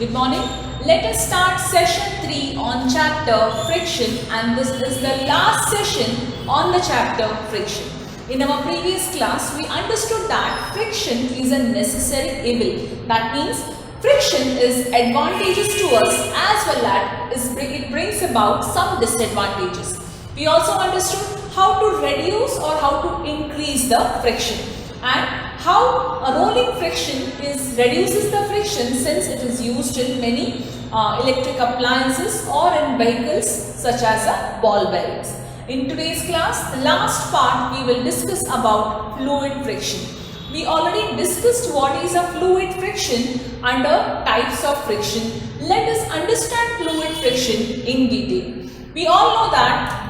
Good morning. Let us start session 3 on chapter friction, and this is the last session on the chapter friction. In our previous class, we understood that friction is a necessary evil. That means friction is advantageous to us as well as it brings about some disadvantages. We also understood how to reduce or how to increase the friction, and how a rolling friction reduces the friction since it is used in many electric appliances or in vehicles such as ball bearings. In today's class, the last part we will discuss about fluid friction. We already discussed what is a fluid friction under types of friction. Let us understand fluid friction in detail. We all know that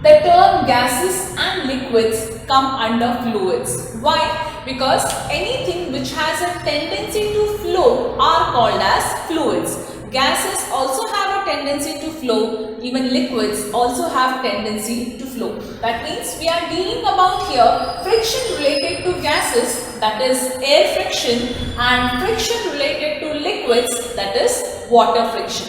the term gases and liquids come under fluids. Why? Because anything which has a tendency to flow are called as fluids. Gases also have a tendency to flow. Even liquids also have tendency to flow. That means we are dealing about here friction related to gases, that is air friction, and friction related to liquids, that is water friction.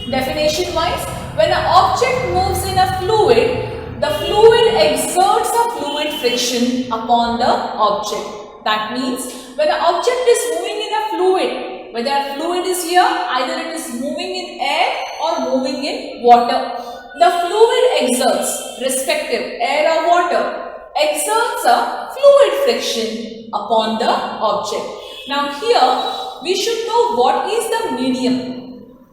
Definition wise, when an object moves in a fluid, the fluid exerts a fluid friction upon the object. That means when an object is moving in a fluid, whether a fluid is here, either it is moving in air or moving in water, the fluid exerts, respective air or water, exerts a fluid friction upon the object. Now here we should know what is the medium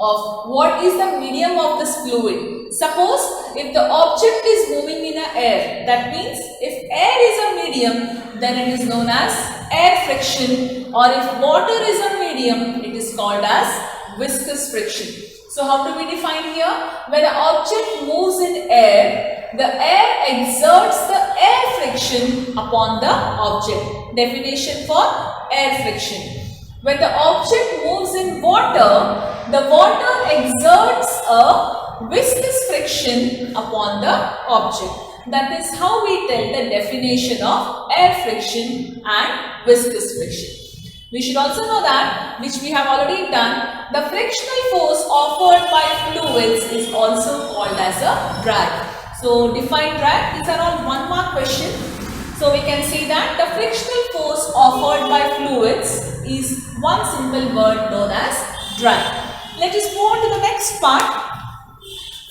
of this fluid. Suppose if the object is moving in air, that means if air is a medium, then it is known as air friction, or if water is a medium, it is called as viscous friction. So how do we define here? When an object moves in air, the air exerts the air friction upon the object. Definition for air friction. When the object moves in water, the water exerts a viscous friction upon the object. That is how we tell the definition of air friction and viscous friction. We should also know that, which we have already done, the frictional force offered by fluids is also called as a drag. So define drag. These are all 1 mark questions. So we can see that the frictional force offered by fluids is one simple word known as drag. Let us move on to the next part.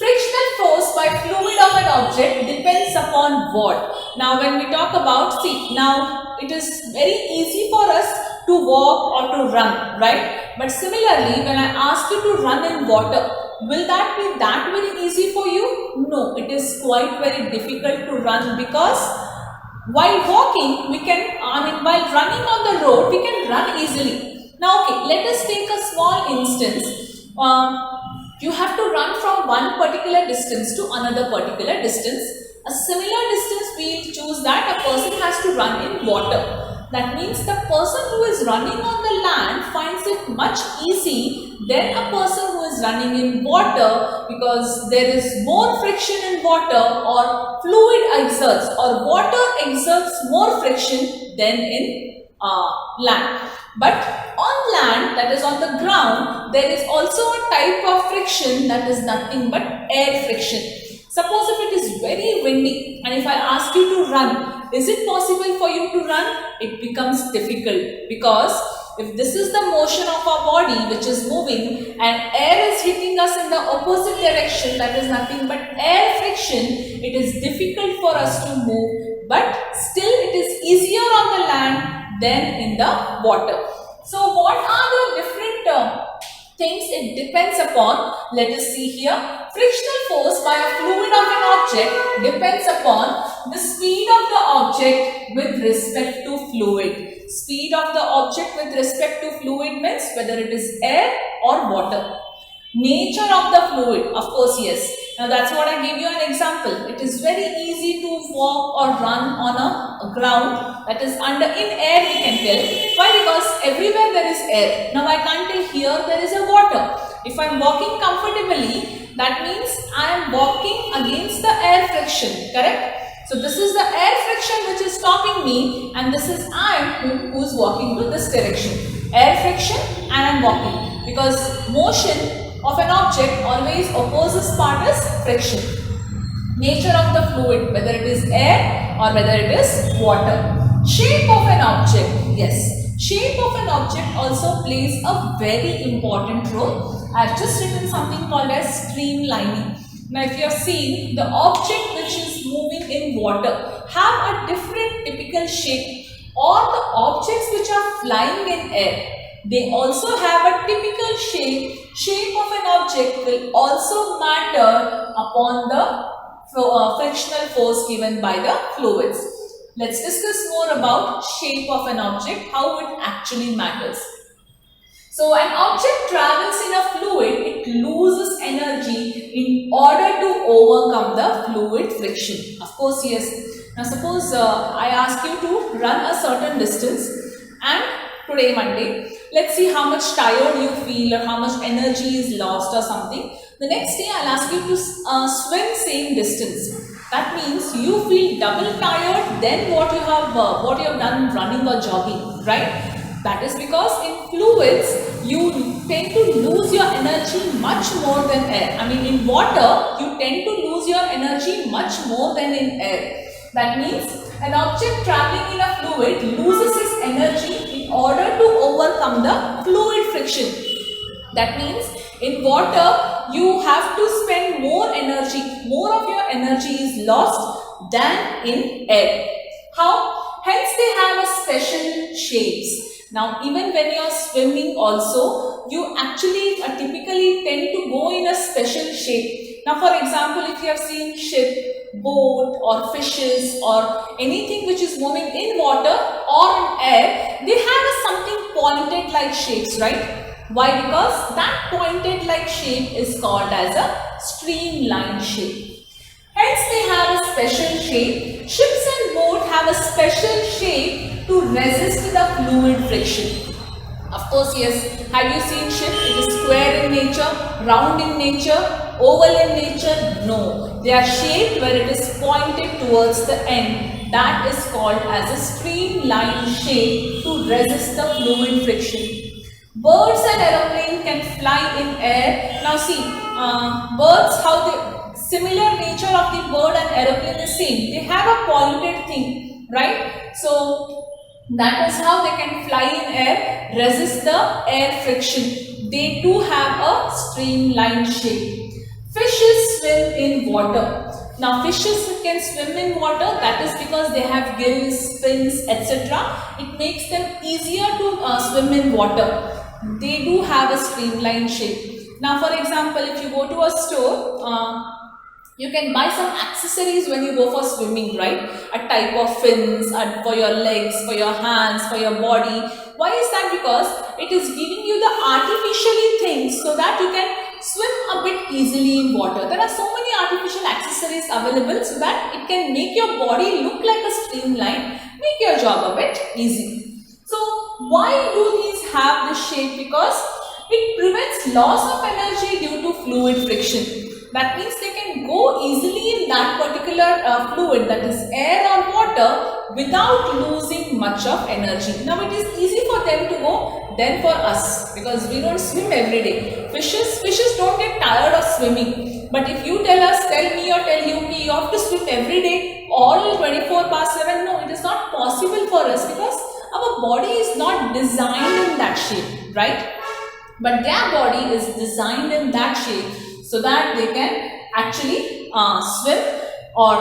Frictional force by fluid of an object depends upon what? Now when we talk about, now it is very easy for us to walk or to run, right? But similarly, when I ask you to run in water, will that be that very easy for you? No, it is quite very difficult to run, because while walking, while running on the road, we can run easily. Now, okay, let us take a small instance. You have to run from one particular distance to another particular distance. A similar distance, we will choose that a person has to run in water. That means the person who is running on the land finds it much easy than a person who is running in water, because there is more friction in water, or fluid exerts, or water exerts more friction than in land. But on land, that is on the ground, there is also a type of friction that is nothing but air friction. Suppose if it is very windy and if I ask you to run, is it possible for you to run? It becomes difficult, because if this is the motion of our body which is moving and air is hitting us in the opposite direction, that is nothing but air friction, it is difficult for us to move, but still it is easier on the land than in the water. So what are the different things it depends upon? Let us see here. Frictional force by a fluid of an object depends upon the speed of the object with respect to fluid. Speed of the object with respect to fluid means whether it is air or water. Nature of the fluid, of course, yes. Now that's what I gave you an example. It is very easy to walk or run on a ground that is in air, we can tell. Why? Because everywhere there is air. Now I can't tell here there is a water. If I am walking comfortably, that means I am walking against the air friction, correct? So this is the air friction which is stopping me, and this is I am who is walking to this direction. Air friction and I am walking. because motion of an object always opposes part is friction. Nature of the fluid, whether it is air or whether it is water. Shape of an object, yes. Shape of an object also plays a very important role. I have just written something called as streamlining. Now if you have seen, the object which is moving in water have a different typical shape, or the objects which are flying in air, they also have a typical shape. Shape of an object will also matter upon the frictional force given by the fluids. Let's discuss more about shape of an object, how it actually matters. So an object travels in a fluid, it loses energy in order to overcome the fluid friction. Of course, yes. Now suppose I ask you to run a certain distance, and today Monday, let's see how much tired you feel or how much energy is lost or something. The next day I'll ask you to swim same distance. That means you feel double tired than what you have done running or jogging, right? That is because in fluids you tend to lose your energy much more than air. I mean, in water you tend to lose your energy much more than in air. That means an object traveling in a fluid loses its energy in order to overcome the fluid friction. That means in water you have to spend more energy, more of your energy is lost than in air. How? Hence they have a special shapes. Now even when you are swimming also, you actually typically tend to go in a special shape. Now for example, if you have seen ship, boat or fishes or anything which is moving in water or in air, they have a something pointed like shapes, right? Why? Because that pointed like shape is called as a streamlined shape. Hence they have a special shape. Ships and boats have a special shape to resist the fluid friction. Of course, yes. Have you seen ship? It is square in nature, round in nature, oval in nature. No. They are shaped where it is pointed towards the end. That is called as a streamlined shape to resist the fluid friction. Birds and aeroplane can fly in air. Now see, birds, how they, similar nature of the bird and aeroplane is same. They have a pointed thing, right? So that is how they can fly in air, resist the air friction. They too have a streamlined shape. Fishes swim in water. Now fishes can swim in water, that is because they have gills, fins, etc. It makes them easier to swim in water. They do have a streamlined shape. Now for example, if you go to a store, you can buy some accessories when you go for swimming, right? A type of fins for your legs, for your hands, for your body. Why is that? Because it is giving you the artificially things so that you can swim a bit easily in water. There are so many artificial accessories available so that it can make your body look like a streamline, make your job a bit easy. So why do these have this shape? Because it prevents loss of energy due to fluid friction. That means they can go easily in that particular fluid, that is air or water, without losing much of energy. Now it is easy for them to go than for us because we don't swim every day. Fishes don't get tired of swimming. But if you tell me or tell you, you have to swim every day, all 24/7, no, it is not possible for us because our body is not designed in that shape, right? But their body is designed in that shape so that they can actually swim or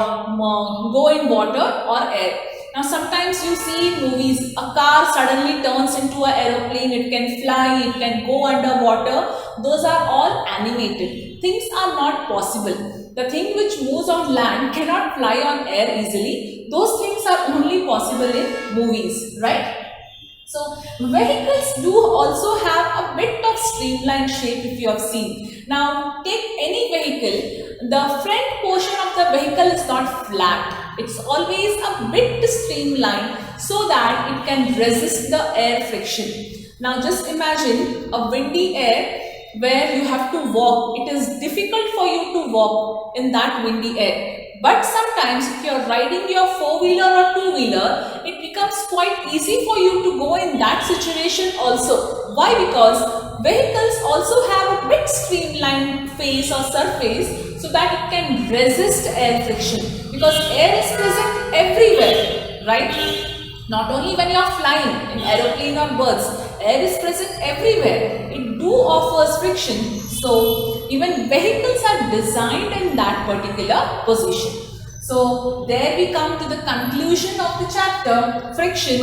go in water or air. Now sometimes you see in movies, a car suddenly turns into an aeroplane, it can fly, it can go underwater. Those are all animated. Things are not possible. The thing which moves on land cannot fly on air easily. Those things are only possible in movies, right? So vehicles do also have a bit of streamlined shape if you have seen. Now take any vehicle, the front portion of the vehicle is not flat. It's always a bit streamlined so that it can resist the air friction. Now just imagine a windy air where you have to walk. It is difficult for you to walk in that windy air. But sometimes if you are riding your four-wheeler or two-wheeler, it becomes becomes quite easy for you to go in that situation also. Why? Because vehicles also have a bit streamlined face or surface so that it can resist air friction, because air is present everywhere, right? Not only when you are flying in aeroplane or birds, air is present everywhere. It do offers friction. So even vehicles are designed in that particular position. So there we come to the conclusion of the chapter, friction.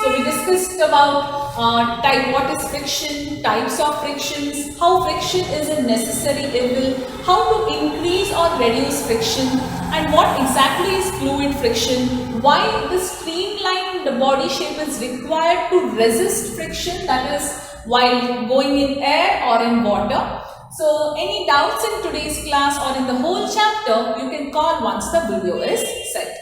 So we discussed about what is friction, types of frictions, how friction is a necessary evil, how to increase or reduce friction, and what exactly is fluid friction, why the streamlined body shape is required to resist friction, that is while going in air or in water. So any doubts in today's class or in the whole chapter, you can call once the video is set.